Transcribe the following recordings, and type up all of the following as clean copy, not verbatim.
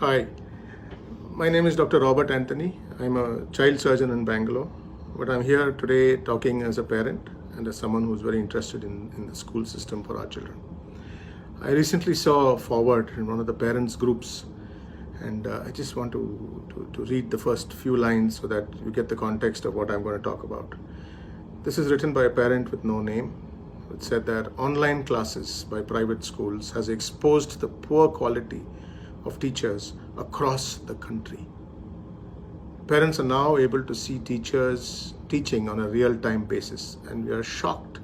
Hi, my name is Dr. Robert Anthony. I'm a child surgeon in Bangalore, but I'm here today talking as a parent and as someone who's very interested in the school system for our children. I recently saw a forward in one of the parents' groups, and I just want to read the first few lines so that you get the context of what I'm going to talk about. This is written by a parent with no name. It said that online classes by private schools has exposed the poor quality of teachers across the country. Parents are now able to see teachers teaching on a real-time basis, and we are shocked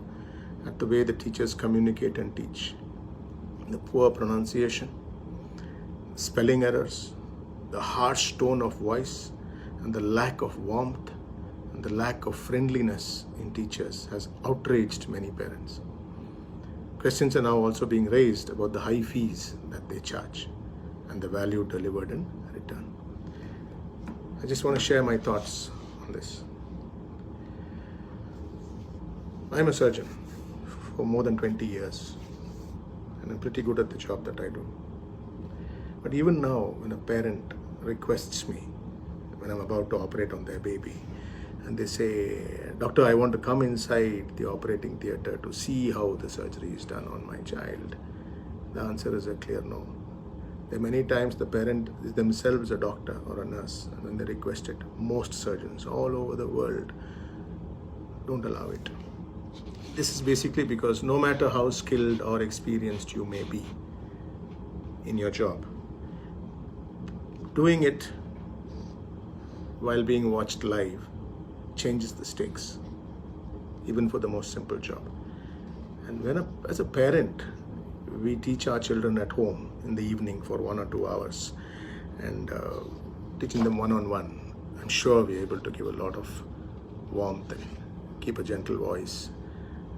at the way the teachers communicate and teach. The poor pronunciation, spelling errors, the harsh tone of voice, and the lack of warmth and the lack of friendliness in teachers has outraged many parents. Questions are now also being raised about the high fees that they charge and the value delivered in return. I just want to share my thoughts on this. I'm a surgeon for more than 20 years, and I'm pretty good at the job that I do. But even now, when a parent requests me, when I'm about to operate on their baby, and they say, "Doctor, I want to come inside the operating theater to see how the surgery is done on my child," the answer is a clear no. There are many times the parent is themselves a doctor or a nurse, and when they request it, most surgeons all over the world don't allow it. This is basically because no matter how skilled or experienced you may be in your job, doing it while being watched live changes the stakes, even for the most simple job. And as a parent, we teach our children at home in the evening for 1 or 2 hours, and teaching them one-on-one. I'm sure we're able to give a lot of warmth and keep a gentle voice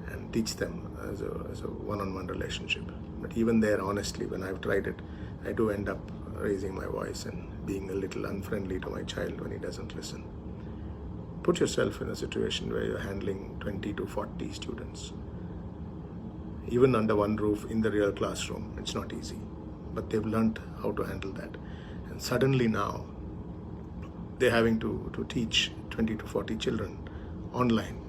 and teach them as a one-on-one relationship. But even there, honestly, when I've tried it, I do end up raising my voice and being a little unfriendly to my child when he doesn't listen. Put yourself in a situation where you're handling 20 to 40 students. Even under one roof in the real classroom, it's not easy, but they've learned how to handle that. And suddenly now, they're having to teach 20 to 40 children online,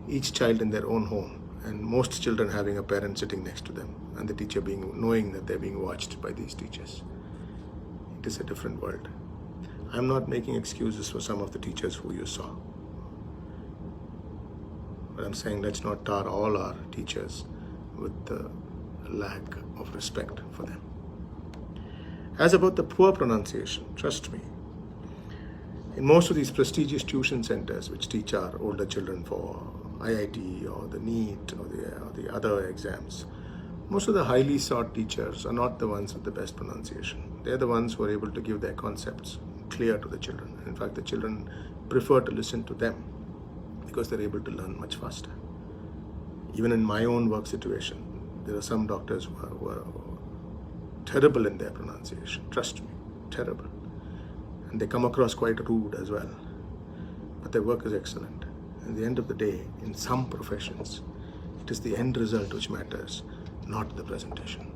each child in their own home, and most children having a parent sitting next to them, and the teacher knowing that they're being watched by these teachers. It is a different world. I'm not making excuses for some of the teachers who you saw, but I'm saying let's not tar all our teachers with the lack of respect for them. As about the poor pronunciation, trust me, in most of these prestigious tuition centers which teach our older children for IIT or the NEET or the other exams, most of the highly sought teachers are not the ones with the best pronunciation. They're the ones who are able to give their concepts clear to the children. In fact, the children prefer to listen to them because they're able to learn much faster. Even in my own work situation, there are some doctors who are terrible in their pronunciation. Trust me, terrible. And they come across quite rude as well. But their work is excellent. At the end of the day, in some professions, it is the end result which matters, not the presentation.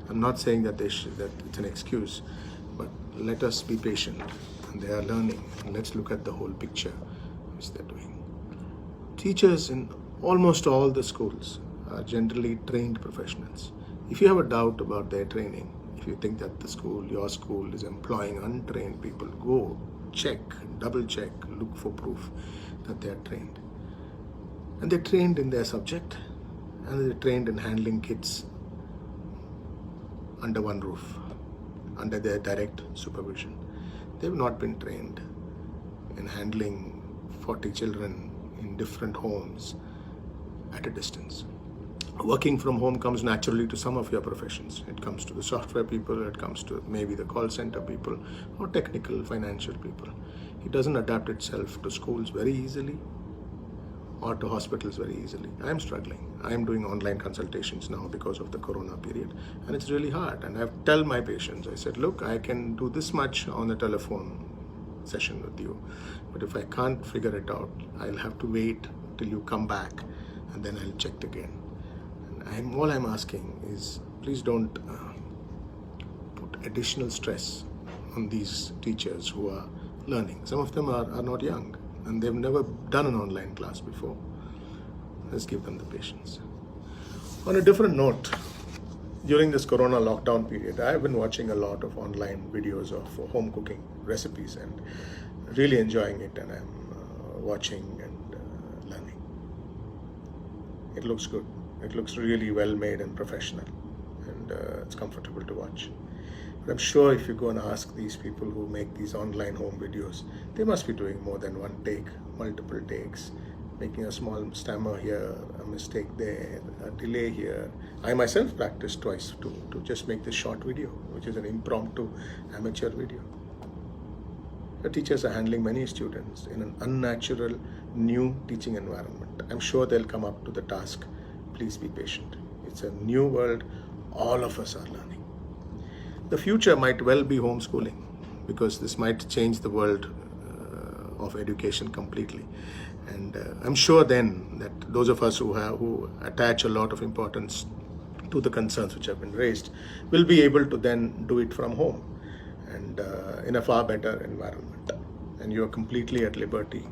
I'm not saying that that it's an excuse, but let us be patient. And they are learning. And let's look at the whole picture which they're doing. Teachers in almost all the schools are generally trained professionals. If you have a doubt about their training, if you think that your school is employing untrained people, go check, double check, look for proof that they are trained. And they're trained in their subject, and they're trained in handling kids under one roof, under their direct supervision. They've not been trained in handling 40 children in different homes at a distance. Working from home comes naturally to some of your professions. It comes to the software people, it comes to maybe the call center people, or technical, financial people. It doesn't adapt itself to schools very easily or to hospitals very easily. I'm struggling. I'm doing online consultations now because of the corona period, and it's really hard. And I've tell my patients, I said, look, I can do this much on a telephone session with you, but if I can't figure it out, I'll have to wait till you come back, and then I'll check again. And all I'm asking is, please don't put additional stress on these teachers who are learning. Some of them are not young and they've never done an online class before. Let's give them the patience. On a different note, during this Corona lockdown period, I've been watching a lot of online videos of home cooking recipes and really enjoying it, and I'm watching and learning. It looks good. It looks really well made and professional, and it's comfortable to watch. But I'm sure if you go and ask these people who make these online home videos, they must be doing more than one take, multiple takes, making a small stammer here, a mistake there, a delay here. I myself practiced twice to just make this short video, which is an impromptu amateur video. The teachers are handling many students in an unnatural, new teaching environment. I'm sure they'll come up to the task. Please be patient. It's a new world. All of us are learning. The future might well be homeschooling, because this might change the world of education completely. And I'm sure then that those of us who attach a lot of importance to the concerns which have been raised will be able to then do it from home and in a far better environment. And you are completely at liberty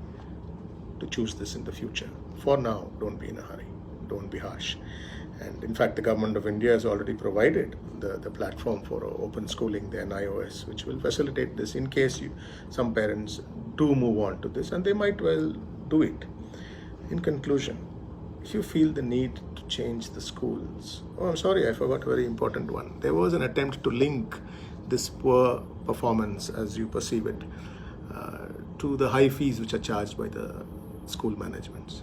to choose this in the future. For now, don't be in a hurry. Don't be harsh. And in fact, the government of India has already provided the platform for open schooling, the NIOS, which will facilitate this in case some parents do move on to this, and they might well do it. In conclusion, if you feel the need to change the schools, oh, I'm sorry, I forgot a very important one. There was an attempt to link this poor performance, as you perceive it, to the high fees which are charged by the school managements.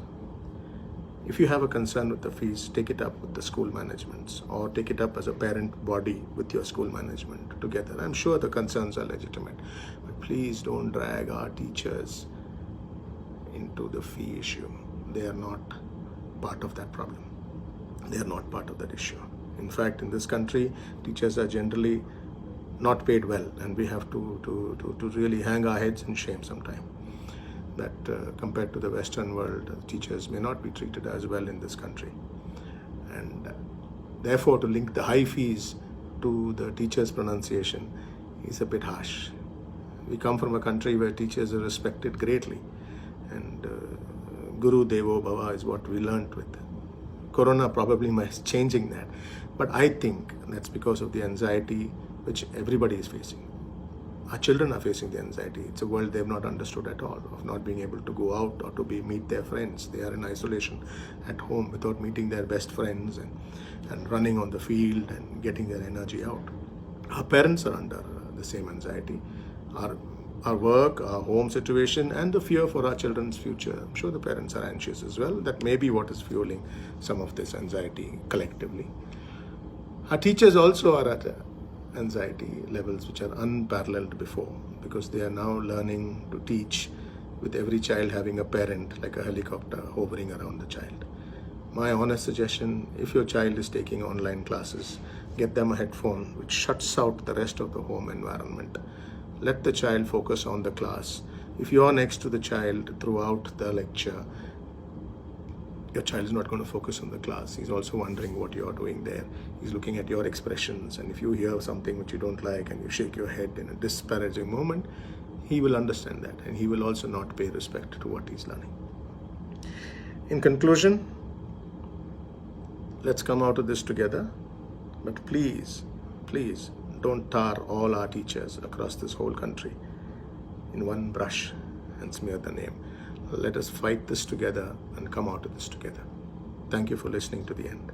If you have a concern with the fees, take it up with the school managements, or take it up as a parent body with your school management together. I'm sure the concerns are legitimate, but please don't drag our teachers into the fee issue. They are not part of that problem. They are not part of that issue. In fact, in this country, teachers are generally not paid well, and we have to really hang our heads in shame sometime that compared to the Western world, teachers may not be treated as well in this country. And therefore, to link the high fees to the teacher's pronunciation is a bit harsh. We come from a country where teachers are respected greatly, and Guru Devo Bhava is what we learnt with. Corona probably is changing that, but I think that's because of the anxiety which everybody is facing. Our children are facing the anxiety. It's a world they've not understood at all, of not being able to go out or to meet their friends. They are in isolation at home without meeting their best friends and running on the field and getting their energy out. Our parents are under the same anxiety. Our work, our home situation, and the fear for our children's future. I'm sure the parents are anxious as well. That may be what is fueling some of this anxiety collectively. Our teachers also are at anxiety levels which are unparalleled before, because they are now learning to teach with every child having a parent like a helicopter hovering around the child. My honest suggestion, if your child is taking online classes, get them a headphone which shuts out the rest of the home environment. Let the child focus on the class. If you are next to the child throughout the lecture, your child is not going to focus on the class. He's also wondering what you're doing there. He's looking at your expressions, and if you hear something which you don't like and you shake your head in a disparaging moment, he will understand that, and he will also not pay respect to what he's learning. In conclusion, let's come out of this together, but please, please don't tar all our teachers across this whole country in one brush and smear the name. Let us fight this together and come out of this together. Thank you for listening to the end.